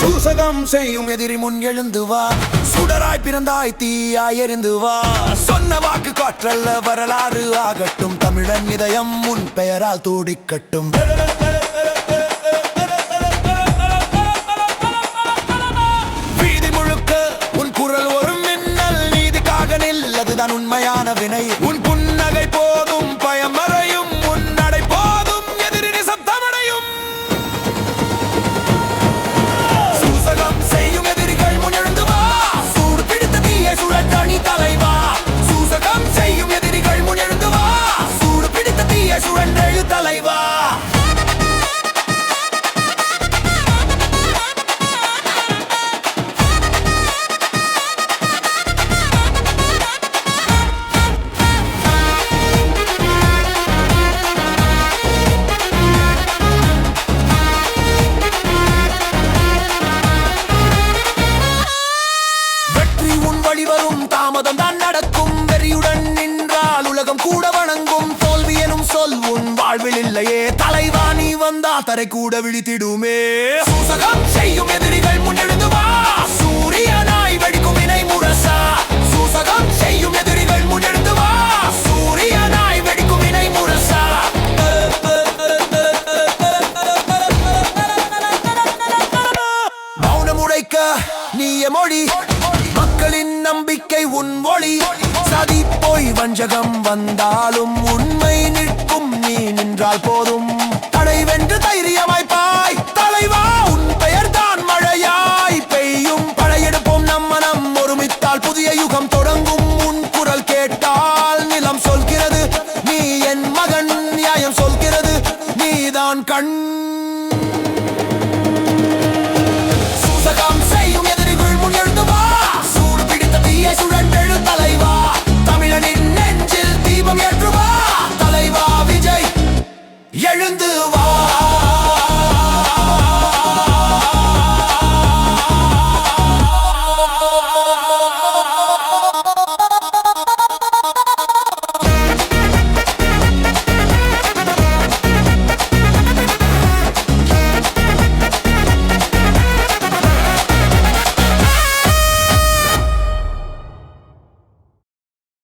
சூசகம் செய்யும் எதிரி முன் எழுந்து வா, சுடராய் பிறந்தாய் தீயாய் எரிந்து வா. சொன்ன வாக்கு காற்றல்ல வரலாறு ஆகட்டும், தமிழன் இதயம் முன் பெயரால் தூடிக்கட்டும். வீதி முழுக்க உன் குரல் ஒரு மின்னல், நீதிக்காக நில்லதுதான் உண்மையான வினை. உன் புன்னகை போதும் பயம் மறையும், உன் நடை போதும் எதிரி நிசப்தமடையும். சூசகம் செய்யும் எதிரிகள் முன் எழுந்து வா, சூடு பிடித்த தீயை சுழற்ற நீ தலைவா. சூசகம் செய்யும் எதிரிகள் முன் எழுந்து வா, சூடு பிடித்த தீயை சுழன்றெழு தலைவா. வரும் தாமதம் தான் நடக்கும், வெறியுடன் நின்றால் உலகம் கூட வணங்கும். தோல்வி எனும் சொல் உன் வாழ்வில் இல்லையே தலைவா, நீ வந்தா தரை கூட விழித்திடுமே. சூசகம் செய்யும் எதிரிகள் முன்னெழுந்து வா, சூரியனாய் வெடிக்கும் வினை முரசா. சூசகம் செய்யும் எதிரிகள் முன்னெழுந்து வா, சூரியனாய் வெடிக்கும் வினை முரசா. மௌனம் உடைக்க நீய மொழி, மக்களின் நம்பிக்கை உன் ஒளி. சதி போய் வஞ்சகம் வந்தாலும் உண்மை நிற்கும், நீ நின்றால் போதும்.